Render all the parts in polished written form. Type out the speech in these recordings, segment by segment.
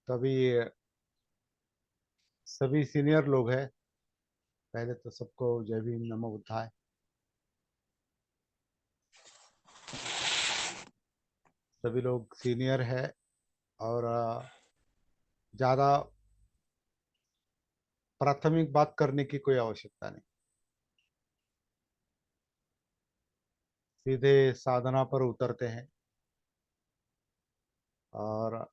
तो अभी सभी सीनियर लोग हैं। पहले तो सबको जय भीम नमो बुद्धाय। सभी लोग सीनियर है और ज़्यादा प्राथमिक बात करने की कोई आवश्यकता नहीं। सीधे साधना पर उतरते हैं और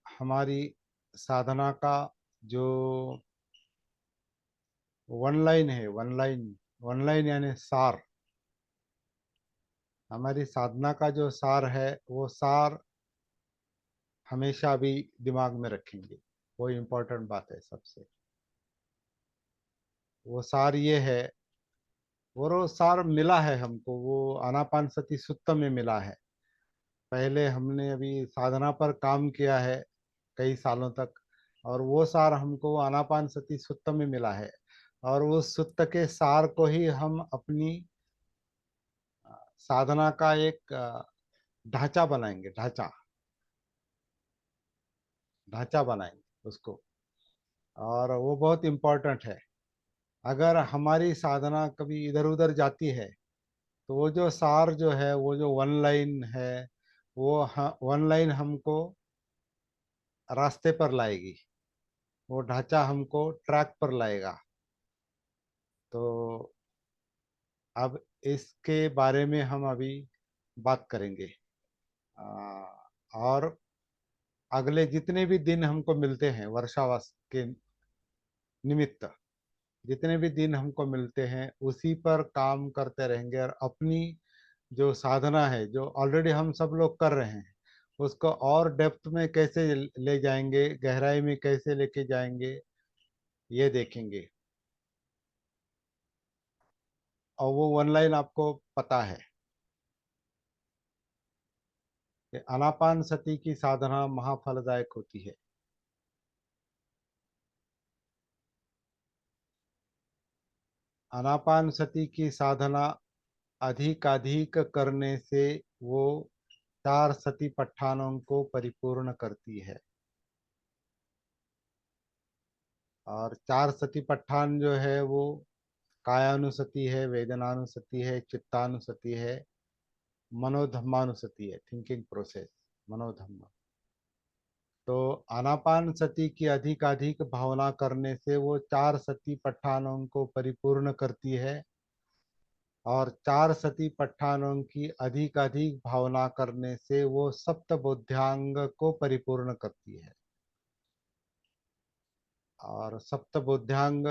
हमारी साधना का जो वन लाइन है, वन लाइन यानी सार। हमारी साधना का जो सार है वो सार हमेशा भी दिमाग में रखेंगे। वो इम्पोर्टेंट बात है सबसे। वो सार ये है, वो सार मिला है हमको, वो आनापान सती सुत्त में मिला है। पहले हमने अभी साधना पर काम किया है कई सालों तक, और वो सार हमको आनापान सती सुत्त में मिला है। और उस सुत्त के सार को ही हम अपनी साधना का एक ढांचा बनाएंगे, ढांचा बनाएंगे उसको। और वो बहुत इम्पोर्टेंट है। अगर हमारी साधना कभी इधर उधर जाती है तो वो जो सार जो है, वो जो वन लाइन है, वो वन लाइन हमको रास्ते पर लाएगी। वो ढांचा हमको ट्रैक पर लाएगा। तो अब इसके बारे में हम अभी बात करेंगे। और अगले जितने भी दिन हमको मिलते हैं वर्षावास के निमित्त, जितने भी दिन हमको मिलते हैं उसी पर काम करते रहेंगे। और अपनी जो साधना है जो ऑलरेडी हम सब लोग कर रहे हैं उसको और डेप्थ में कैसे ले जाएंगे, गहराई में कैसे लेके जाएंगे, ये देखेंगे। और वो वन लाइन आपको पता है कि आनापान सती की साधना महाफलदायक होती है। आनापान सती की साधना अधिकाधिक करने से वो चार सती पट्ठानों को परिपूर्ण करती है। और चार सती पट्ठान जो है वो कायानुसति है, वेदनानुसति है, चित्तानुसति है, मनोधम्मानुसति है, थिंकिंग प्रोसेस, मनोधम्म। तो आनापान सती की अधिकाधिक भावना करने से वो चार सती पट्ठानों को परिपूर्ण करती है। और चार सती पट्ठानों की अधिकाधिक भावना करने से वो सप्त बोध्यांग को परिपूर्ण करती है। और सप्त बोध्यांग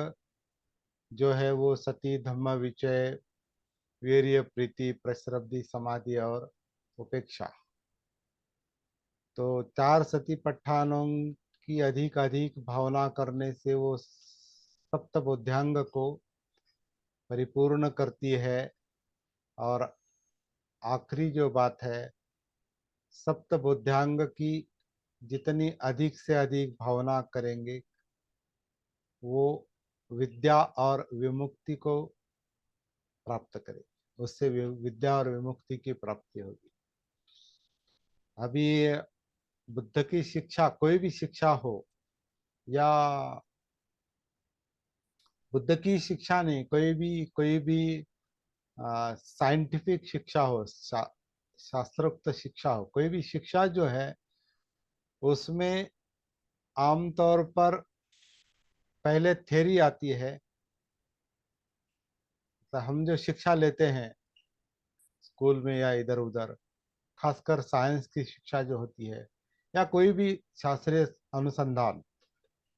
जो है वो सती, धम्म, विचय, वीर्य, प्रीति, प्रसरब्धि, समाधि और उपेक्षा। तो चार सती पट्ठानों की अधिक भावना करने से वो सप्त बोध्यांग को परिपूर्ण करती है। और आखिरी जो बात है, सप्त बोध्यांग की जितनी अधिक से अधिक भावना करेंगे वो विद्या और विमुक्ति को प्राप्त करेंगे। उससे विद्या और विमुक्ति की प्राप्ति होगी। अभी बुद्ध की शिक्षा, कोई भी शिक्षा हो, या बुद्ध की शिक्षा नहीं, कोई भी साइंटिफिक शिक्षा हो, शास्त्रोक्त शिक्षा हो, कोई भी शिक्षा जो है उसमें आमतौर पर पहले थ्योरी आती है। तो हम जो शिक्षा लेते हैं स्कूल में या इधर उधर, खासकर साइंस की शिक्षा जो होती है, या कोई भी शास्त्रीय अनुसंधान,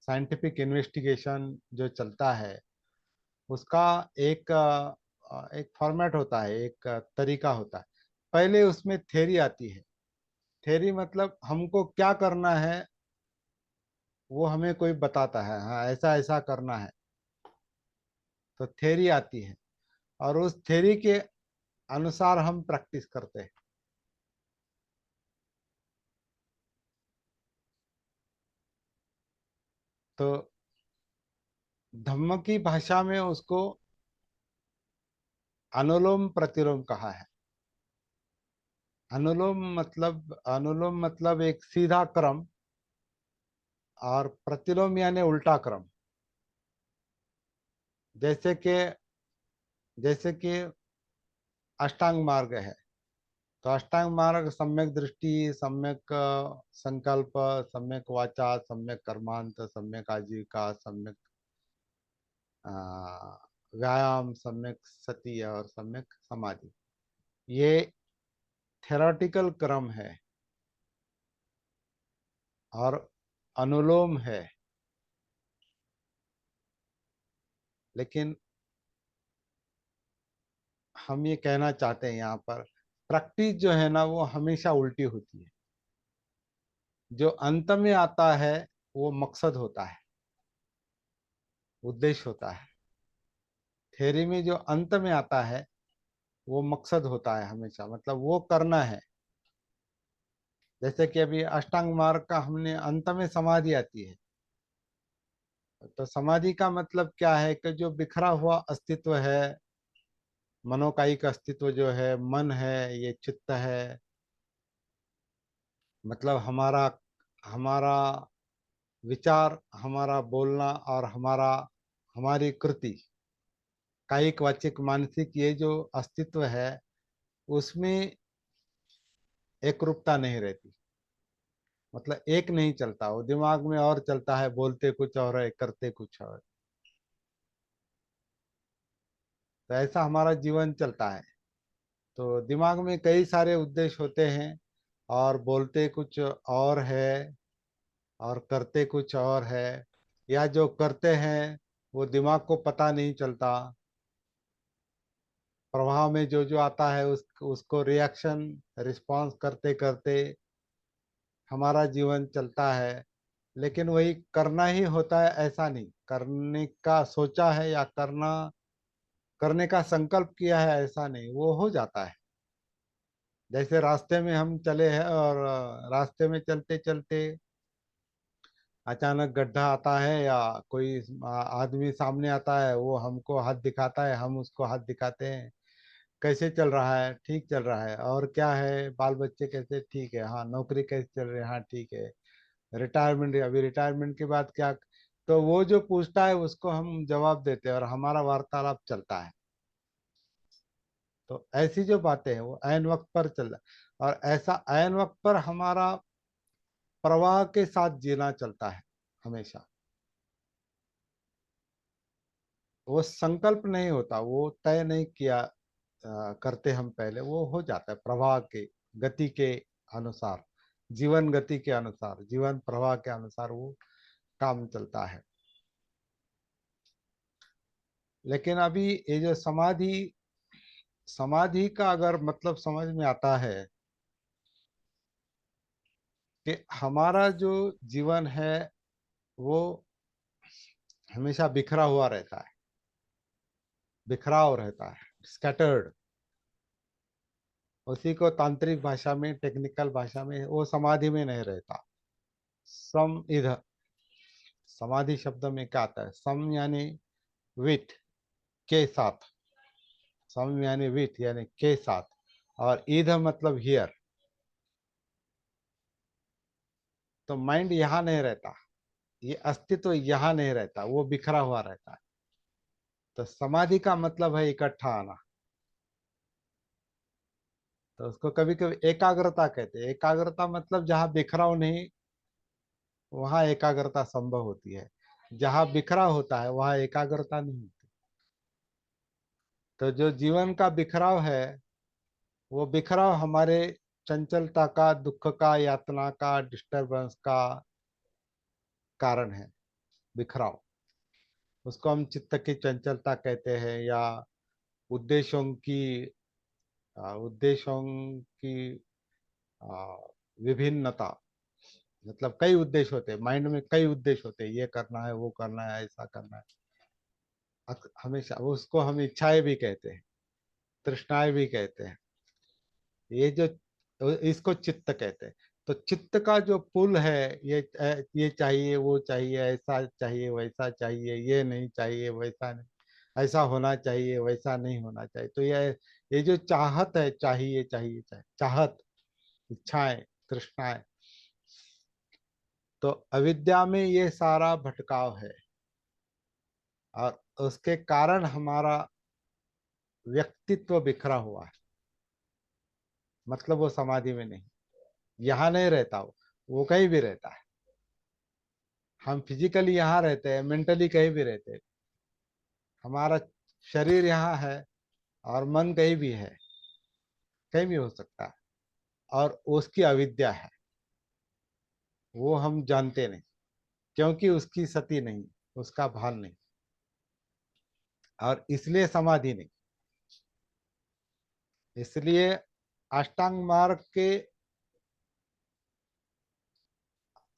साइंटिफिक इन्वेस्टिगेशन जो चलता है, उसका एक एक फॉर्मेट होता है, एक तरीका होता है। पहले उसमें थ्योरी आती है। थ्योरी मतलब हमको क्या करना है वो हमें कोई बताता है, हाँ ऐसा ऐसा करना है। तो थ्योरी आती है और उस थ्योरी के अनुसार हम प्रैक्टिस करते हैं। तो धम्म की भाषा में उसको अनुलोम प्रतिलोम कहा है। अनुलोम मतलब एक सीधा क्रम, और प्रतिलोम यानी उल्टा क्रम। जैसे कि जैसे कि अष्टांग मार्ग है, तो अष्टांग मार्ग सम्यक दृष्टि, सम्यक संकल्प, सम्यक वाचा, सम्यक कर्मांत, सम्यक आजीविका, सम्यक अ, व्यायाम, सम्यक सती और सम्यक समाधि, ये थेराटिकल क्रम है। और अनुलोम है। लेकिन हम ये कहना चाहते हैं यहाँ पर, प्रैक्टिस जो है ना वो हमेशा उल्टी होती है। जो अंत में आता है वो मकसद होता है, उद्देश्य होता है। थ्योरी में जो अंत में आता है वो मकसद होता है हमेशा, मतलब वो करना है। जैसे कि अभी अष्टांग मार्ग का हमने अंत में समाधि आती है, तो समाधि का मतलब क्या है कि जो बिखरा हुआ अस्तित्व है, मनोकायिक अस्तित्व जो है, मन है, ये चित्त है, मतलब हमारा हमारा विचार, हमारा बोलना और हमारी कृति, कायिक वाचिक मानसिक, ये जो अस्तित्व है उसमें एक रूपता नहीं रहती। मतलब एक नहीं चलता, वो दिमाग में और चलता है, बोलते कुछ और है, करते कुछ और। तो ऐसा हमारा जीवन चलता है। तो दिमाग में कई सारे उद्देश्य होते हैं, और बोलते कुछ और है और करते कुछ और है। या जो करते हैं वो दिमाग को पता नहीं चलता, प्रभाव में जो जो आता है उसको रिएक्शन रिस्पॉन्स करते करते हमारा जीवन चलता है। लेकिन वही करना ही होता है ऐसा नहीं, करने का सोचा है या करने का संकल्प किया है ऐसा नहीं, वो हो जाता है। जैसे रास्ते में हम चले हैं और रास्ते में चलते चलते अचानक गड्ढा आता है, या कोई आदमी सामने आता है, वो हमको हाथ दिखाता है, हम उसको हाथ दिखाते हैं। कैसे चल रहा है? ठीक चल रहा है। और क्या है, बाल बच्चे कैसे? ठीक है। हाँ, नौकरी कैसे चल रही है? हाँ, ठीक है। रिटायरमेंट, अभी रिटायरमेंट के बाद क्या? तो वो जो पूछता है उसको हम जवाब देते हैं और हमारा वार्तालाप चलता है। तो ऐसी जो बातें हैं वो ऐन वक्त पर चल रहा है, और ऐसा ऐन वक्त पर हमारा प्रवाह के साथ जीना चलता है हमेशा। वो संकल्प नहीं होता, वो तय नहीं किया करते हम पहले, वो हो जाता है प्रवाह के, गति के अनुसार, जीवन गति के अनुसार, जीवन प्रवाह के अनुसार वो काम चलता है। लेकिन अभी ये जो समाधि, समाधि का अगर मतलब समझ में आता है कि हमारा जो जीवन है वो हमेशा बिखरा हुआ रहता है, बिखराव रहता है, स्कैटर्ड। उसी को तांत्रिक भाषा में, टेक्निकल भाषा में, वो समाधि में नहीं रहता। सम इधर, समाधि शब्द में क्या आता है? सम यानी विथ, के साथ। सम यानी विथ यानी के साथ, और इधर मतलब हियर। तो माइंड यहाँ नहीं रहता, ये अस्तित्व यहाँ नहीं रहता, वो बिखरा हुआ रहता है। तो समाधि का मतलब है इकट्ठा आना। तो उसको कभी कभी एकाग्रता कहते हैं। एकाग्रता मतलब जहाँ बिखराव नहीं, वहाँ एकाग्रता संभव होती है। जहाँ बिखरा होता है वहाँ एकाग्रता नहीं होती। तो जो जीवन का बिखराव है, वो बिखराव हमारे चंचलता का, दुख का, यातना का, डिस्टरबेंस का कारण है। बिखराव, उसको हम चित्त की चंचलता कहते हैं, या उद्देश्यों की उद्देश्यों की आ, विभिन्नता। मतलब कई उद्देश्य होते हैं माइंड में, कई उद्देश्य होते हैं, ये करना है, वो करना है, ऐसा करना है। हमेशा उसको हम इच्छाएं भी कहते हैं, तृष्णाएं भी कहते हैं। ये जो, इसको चित्त कहते हैं। तो चित्त का जो पुल है, ये चाहिए, वो चाहिए, ऐसा चाहिए, वैसा चाहिए, ये नहीं चाहिए, वैसा नहीं, ऐसा होना चाहिए, वैसा नहीं होना चाहिए। तो ये जो चाहत है, चाहिए चाहिए चाहिए, चाहत, इच्छाएं, तृष्णाएं, तो अविद्या में ये सारा भटकाव है और उसके कारण हमारा व्यक्तित्व बिखरा हुआ है। मतलब वो समाधि में नहीं, यहाँ नहीं रहता, वो कहीं भी रहता है। हम फिजिकली यहाँ रहते हैं, मेंटली कहीं भी रहते हैं। हमारा शरीर यहाँ है और मन कहीं भी है, कहीं भी हो सकता है। और उसकी अविद्या है, वो हम जानते नहीं, क्योंकि उसकी सती नहीं, उसका भान नहीं, और इसलिए समाधि नहीं। इसलिए अष्टांग मार्ग के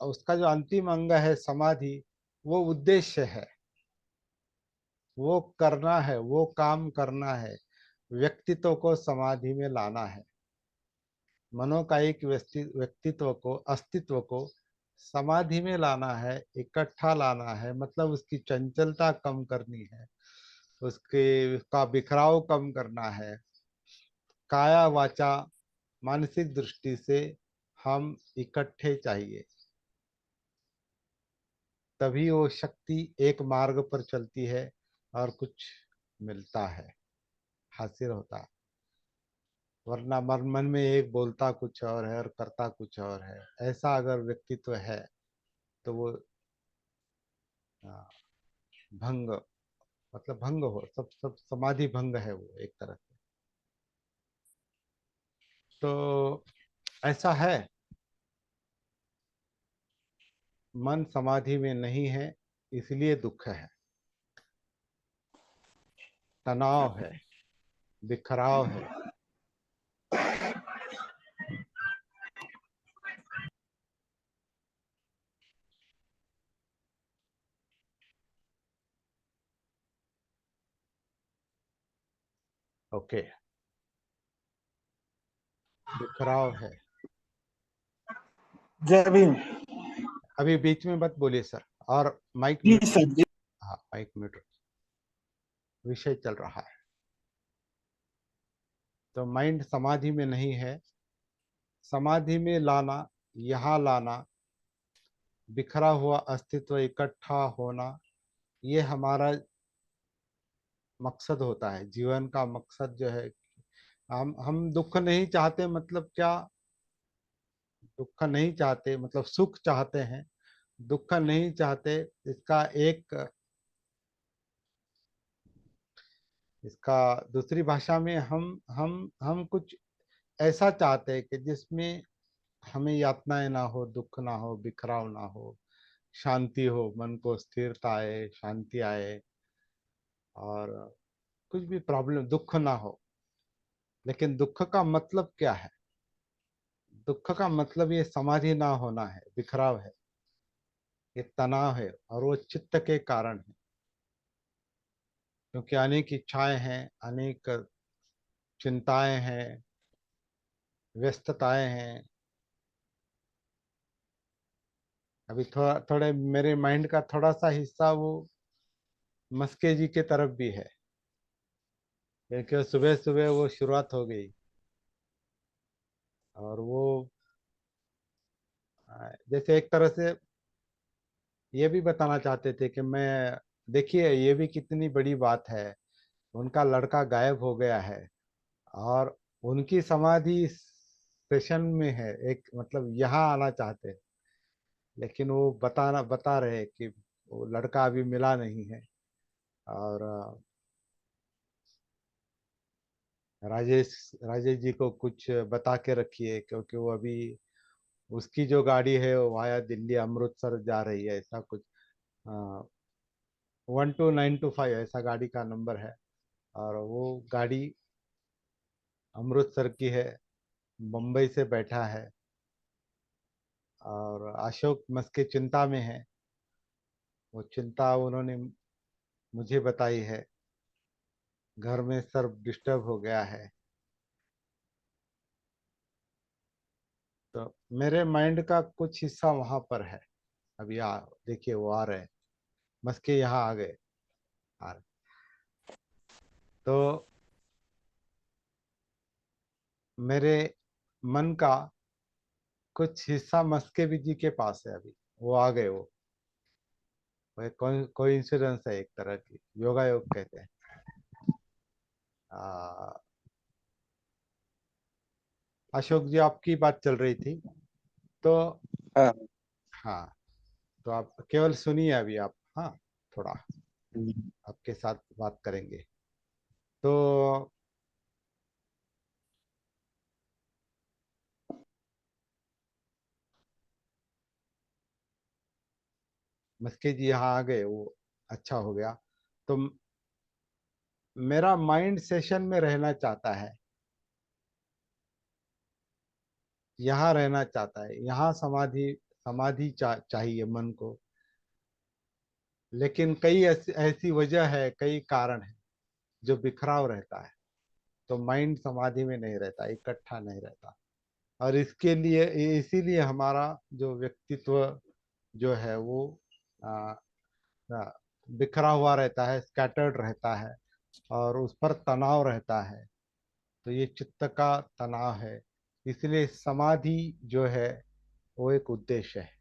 उसका जो अंतिम अंग है समाधि, वो उद्देश्य है, वो करना है, वो काम करना है, व्यक्तित्व को समाधि में लाना है। मनोकायिक व्यक्तित्व को, अस्तित्व को समाधि में लाना है, इकट्ठा लाना है। मतलब उसकी चंचलता कम करनी है, उसका बिखराव कम करना है। काया वाचा मानसिक दृष्टि से हम इकट्ठे चाहिए, तभी वो शक्ति एक मार्ग पर चलती है और कुछ मिलता है, हासिल होता है। वरना मन मन में एक बोलता कुछ और है और करता कुछ और है। ऐसा अगर व्यक्तित्व है तो वो आ, भंग, मतलब भंग हो, सब सब समाधि भंग है वो एक तरह से। तो ऐसा है, मन समाधि में नहीं है, इसलिए दुख है, तनाव है, बिखराव है। ओके, बिखराव है। जय भीम। अभी बीच में मत बोलिए सर, और माइक जी म्यूट। सर जी। हाँ, माइक म्यूट, विषय चल रहा है। तो माइंड समाधि में नहीं है, समाधि में लाना, यहाँ लाना, बिखरा हुआ अस्तित्व इकट्ठा होना, ये हमारा मकसद होता है। जीवन का मकसद जो है, हम दुख नहीं चाहते, मतलब क्या, दुख नहीं चाहते मतलब सुख चाहते हैं, दुख नहीं चाहते। इसका एक, इसका दूसरी भाषा में हम कुछ ऐसा चाहते हैं कि जिसमें हमें यातनाएं ना हो, दुख ना हो, बिखराव ना हो, शांति हो, मन को स्थिरता आए, शांति आए, और कुछ भी प्रॉब्लम, दुख ना हो। लेकिन दुख का मतलब क्या है? दुख का मतलब ये समाधि ना होना है, बिखराव है, ये तनाव है, और वो चित्त के कारण है। क्योंकि अनेक इच्छाएं हैं, अनेक चिंताएं हैं, व्यस्तताएं हैं। अभी थोड़ा थोड़े मेरे माइंड का थोड़ा सा हिस्सा वो मस्के जी के तरफ भी है, क्योंकि सुबह सुबह वो शुरुआत हो गई। और वो जैसे एक तरह से ये भी बताना चाहते थे कि मैं, देखिए ये भी कितनी बड़ी बात है, उनका लड़का गायब हो गया है और उनकी समाधि स्टेशन में है, एक मतलब यहाँ आना चाहते हैं, लेकिन वो बता रहे हैं कि वो लड़का अभी मिला नहीं है। और राजेश राजेश जी को कुछ बता के रखिए, क्योंकि वो अभी, उसकी जो गाड़ी है वो वाया दिल्ली अमृतसर जा रही है, ऐसा कुछ 12925 ऐसा गाड़ी का नंबर है। और वो गाड़ी अमृतसर की है, मुंबई से बैठा है। और अशोक मस्के चिंता में है, वो चिंता उन्होंने मुझे बताई है। घर में सब डिस्टर्ब हो गया है। तो मेरे माइंड का कुछ हिस्सा वहां पर है। अभी देखिए वो आ रहे हैं, मस्के यहाँ आ गए, आ रहे। तो मेरे मन का कुछ हिस्सा मस्के जी के पास है अभी। वो आ गए वो कोइंसिडेंस है एक तरह की, योगा योग कहते हैं। आ, अशोक जी, आपकी बात चल रही थी तो। हाँ। हाँ, तो आप केवल सुनिए अभी आप। हाँ, थोड़ा हम्म। आपके साथ बात करेंगे तो। मस्के जी यहाँ आ गए, वो अच्छा हो गया। तो मेरा माइंड सेशन में रहना चाहता है, यहाँ रहना चाहता है, यहाँ समाधि समाधि चाहिए मन को। लेकिन कई ऐसी वजह है, कई कारण है जो बिखराव रहता है, तो माइंड समाधि में नहीं रहता, इकट्ठा नहीं रहता। और इसके लिए, इसीलिए हमारा जो व्यक्तित्व जो है वो आ, आ, बिखरा हुआ रहता है, स्कैटर्ड रहता है, और उस पर तनाव रहता है। तो ये चित्त का तनाव है। इसलिए समाधि जो है वो एक उद्देश्य है।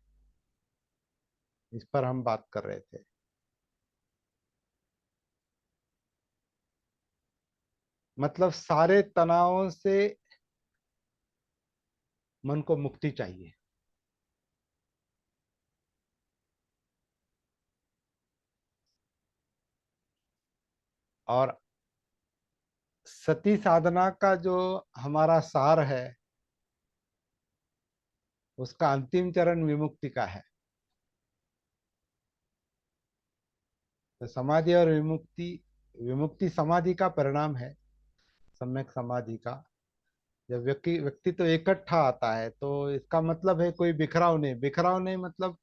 इस पर हम बात कर रहे थे। मतलब सारे तनावों से मन को मुक्ति चाहिए। और सती साधना का जो हमारा सार है, उसका अंतिम चरण विमुक्ति का है। तो समाधि और विमुक्ति, विमुक्ति समाधि का परिणाम है, सम्यक समाधि का। जब व्यक्ति व्यक्ति तो इकट्ठा आता है, तो इसका मतलब है कोई बिखराव नहीं। बिखराव नहीं मतलब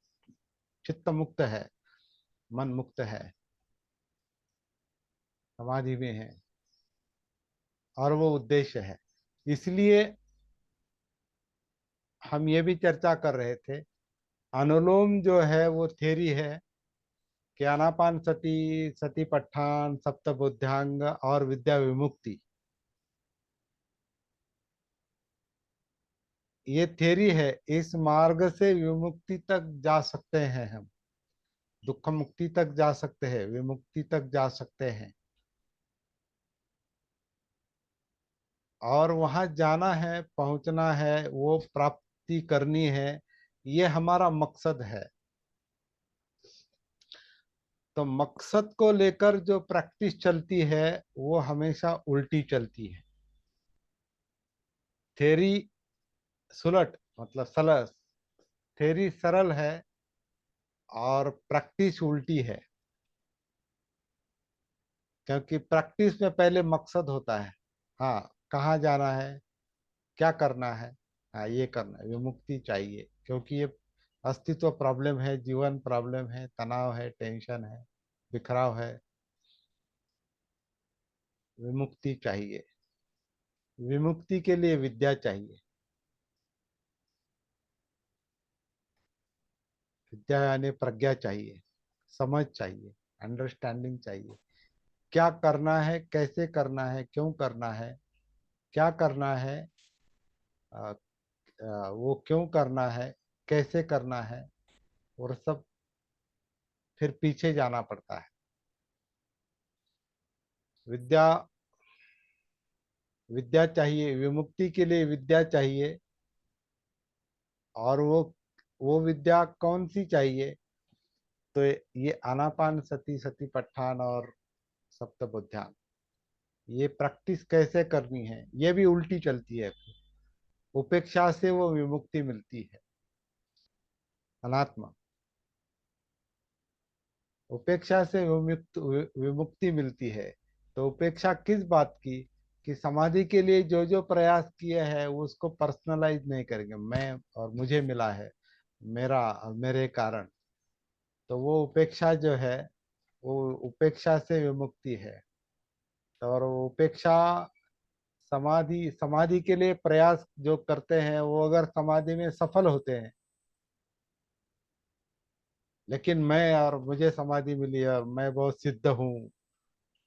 चित्त मुक्त है, मन मुक्त है, समाधि में है, और वो उद्देश्य है। इसलिए हम ये भी चर्चा कर रहे थे, अनुलोम जो है वो थ्योरी है कि आनापान सती, सती पट्ठान, सप्तबुद्ध्यांग और विद्या विमुक्ति, ये थ्योरी है। इस मार्ग से विमुक्ति तक जा सकते हैं हम, दुख मुक्ति तक जा सकते हैं, विमुक्ति तक जा सकते हैं। और वहां जाना है, पहुंचना है, वो प्राप्ति करनी है, ये हमारा मकसद है। तो मकसद को लेकर जो प्रैक्टिस चलती है वो हमेशा उल्टी चलती है। थ्योरी सुलट मतलब सरल, थ्योरी सरल है और प्रैक्टिस उल्टी है। क्योंकि प्रैक्टिस में पहले मकसद होता है। हाँ, कहाँ जाना है, क्या करना है। हाँ, ये करना है, विमुक्ति चाहिए, क्योंकि ये अस्तित्व प्रॉब्लम है, जीवन प्रॉब्लम है, तनाव है, टेंशन है, बिखराव है। विमुक्ति चाहिए। विमुक्ति के लिए विद्या चाहिए। विद्या यानी प्रज्ञा चाहिए, समझ चाहिए, अंडरस्टैंडिंग चाहिए। क्या करना है, कैसे करना है, क्यों करना है, क्या करना है, आ, वो क्यों करना है, कैसे करना है, और सब फिर पीछे जाना पड़ता है। विद्या, विद्या चाहिए, विमुक्ति के लिए विद्या चाहिए। और वो विद्या कौन सी चाहिए? तो ये आनापान सती, सती पट्ठान और सप्तबुद्ध्यांग, ये प्रैक्टिस कैसे करनी है, ये भी उल्टी चलती है। उपेक्षा से वो विमुक्ति मिलती है, अनात्मा। उपेक्षा से विमुक्ति मिलती है। तो उपेक्षा किस बात की? कि समाधि के लिए जो जो प्रयास किए हैं वो उसको पर्सनलाइज नहीं करेंगे, मैं और मुझे मिला है, मेरा और मेरे कारण। तो वो उपेक्षा जो है, वो उपेक्षा से विमुक्ति है। तो और वो उपेक्षा, समाधि, समाधि के लिए प्रयास जो करते हैं वो अगर समाधि में सफल होते हैं, लेकिन मैं और मुझे समाधि मिली और मैं बहुत सिद्ध हूँ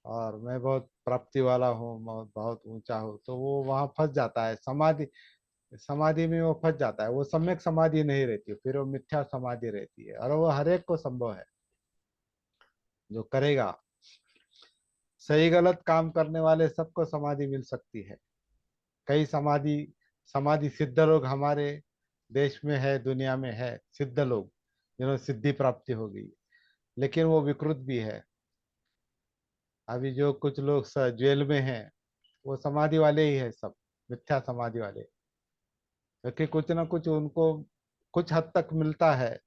और मैं बहुत प्राप्ति वाला हूँ, बहुत बहुत ऊंचा हूँ, तो वो वहां फंस जाता है। समाधि, समाधि में वो फंस जाता है, वो सम्यक समाधि नहीं रहती, फिर वो मिथ्या समाधि रहती है। और वो हर एक को संभव है जो करेगा। सही गलत काम करने वाले सबको समाधि मिल सकती है। कई समाधि समाधि सिद्ध लोग हमारे देश में है, दुनिया में है सिद्ध लोग जिन्होंने सिद्धि प्राप्ति हो गई, लेकिन वो विकृत भी है। अभी जो कुछ लोग जेल में हैं, वो समाधि वाले ही है सब, मिथ्या समाधि वाले। क्योंकि कुछ ना कुछ उनको कुछ हद तक मिलता है,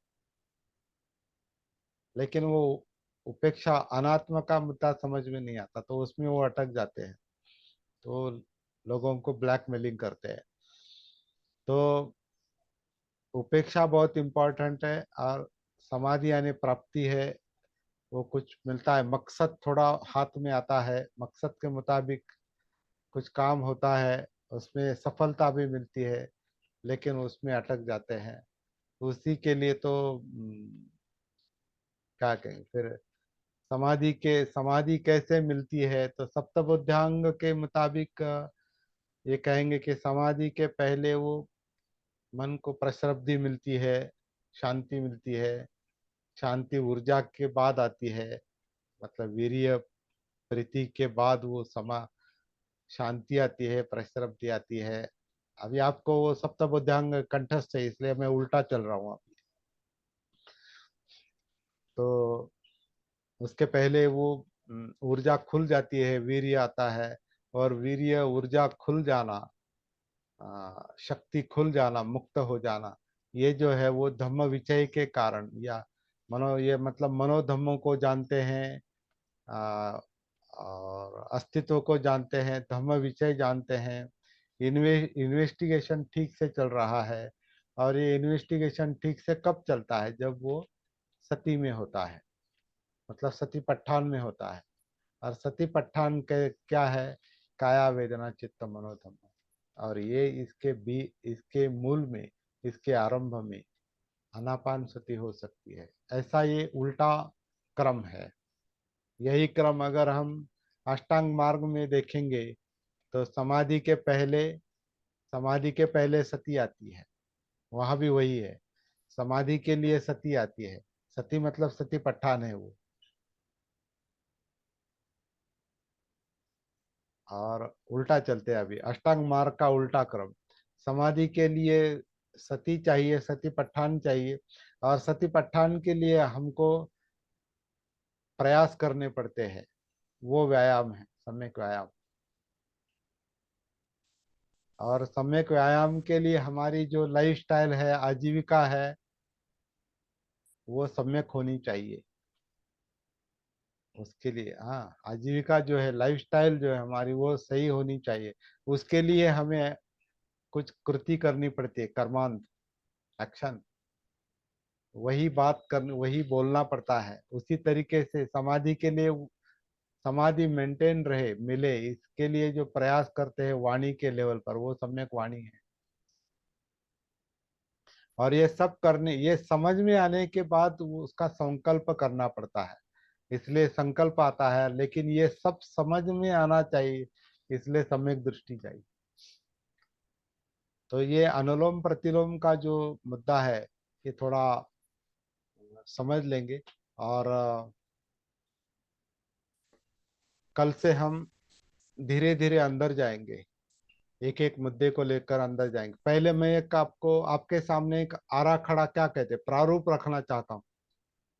लेकिन वो उपेक्षा अनात्म का मुद्दा समझ में नहीं आता, तो उसमें वो अटक जाते हैं। तो लोगों को ब्लैकमेलिंग करते हैं। तो उपेक्षा बहुत इम्पोर्टेंट है। और समाधि यानी प्राप्ति है, वो कुछ मिलता है, मकसद थोड़ा हाथ में आता है, मकसद के मुताबिक कुछ काम होता है, उसमें सफलता भी मिलती है, लेकिन उसमें अटक जाते हैं। तो उसी के लिए तो क्या कहें फिर, समाधि कैसे मिलती है, तो सप्तबुद्धांग के मुताबिक ये कहेंगे कि समाधि के पहले वो मन को प्रशब्दि मिलती है, शांति मिलती है। शांति ऊर्जा के बाद आती है, मतलब वीर्य प्रीति के बाद वो शांति आती है, प्रशब्दि आती है। अभी आपको वो सप्तबुद्धांग कंठस्थ है, इसलिए मैं उल्टा चल रहा हूँ अभी। तो उसके पहले वो ऊर्जा खुल जाती है, वीर्य आता है। और वीर्य ऊर्जा खुल जाना, शक्ति खुल जाना, मुक्त हो जाना, ये जो है वो धम्म विचय के कारण, या ये मतलब मनोधम्मों को जानते हैं, आ, और अस्तित्व को जानते हैं, धम्म विचय जानते हैं। इन्वेस्टिगेशन ठीक से चल रहा है। और ये इन्वेस्टिगेशन ठीक से कब चलता है, जब वो सती में होता है, मतलब सती पट्ठान में होता है। और सती पट्ठान के क्या है, काया वेदना चित्त मनोधम्म। और ये इसके मूल में, इसके आरंभ में आनापान सती हो सकती है। ऐसा ये उल्टा क्रम है। यही क्रम अगर हम अष्टांग मार्ग में देखेंगे, तो समाधि के पहले सती आती है। वहां भी वही है, समाधि के लिए सती आती है। सती मतलब सती पट्ठान है वो। और उल्टा चलते हैं अभी, अष्टांग मार्ग का उल्टा क्रम। समाधि के लिए सती चाहिए, सती पट्ठान चाहिए। और सती पट्ठान के लिए हमको प्रयास करने पड़ते हैं। वो व्यायाम है, सम्यक व्यायाम। और सम्यक व्यायाम के लिए हमारी जो लाइफ स्टाइल है, आजीविका है, वो सम्यक होनी चाहिए। उसके लिए हाँ, आजीविका जो है, लाइफ स्टाइल जो है हमारी, वो सही होनी चाहिए। उसके लिए हमें कुछ कृति करनी पड़ती है, कर्मांत, एक्शन। वही बात करनी, वही बोलना पड़ता है। उसी तरीके से समाधि के लिए, समाधि मेंटेन रहे, मिले, इसके लिए जो प्रयास करते हैं वाणी के लेवल पर, वो सम्यक वाणी है। और ये सब करने, ये समझ में आने के बाद उसका संकल्प करना पड़ता है, इसलिए संकल्प आता है। लेकिन ये सब समझ में आना चाहिए, इसलिए सम्यक दृष्टि चाहिए। तो ये अनुलोम प्रतिलोम का जो मुद्दा है, ये थोड़ा समझ लेंगे। और कल से हम धीरे धीरे अंदर जाएंगे, एक एक मुद्दे को लेकर अंदर जाएंगे। पहले मैं एक आपको, आपके सामने एक आरा खड़ा, क्या कहते हैं, प्रारूप रखना चाहता हूँ।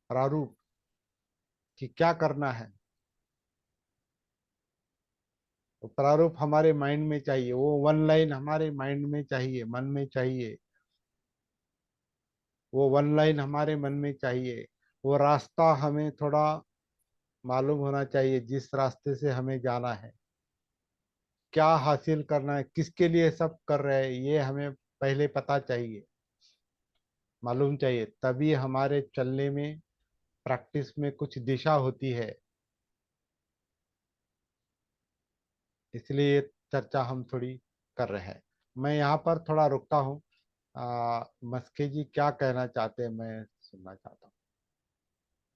प्रारूप कि क्या करना है। तो प्रारूप हमारे माइंड में चाहिए, वो वन लाइन हमारे माइंड में चाहिए, मन में चाहिए। वो वन लाइन हमारे मन में चाहिए। वो रास्ता हमें थोड़ा मालूम होना चाहिए, जिस रास्ते से हमें जाना है, क्या हासिल करना है, किसके लिए सब कर रहे हैं, ये हमें पहले पता चाहिए, मालूम चाहिए। तभी हमारे चलने में, प्रैक्टिस में कुछ दिशा होती है। इसलिए ये चर्चा हम थोड़ी कर रहे हैं। मैं यहाँ पर थोड़ा रुकता हूँ। मस्के जी क्या कहना चाहते हैं, मैं सुनना चाहता हूँ।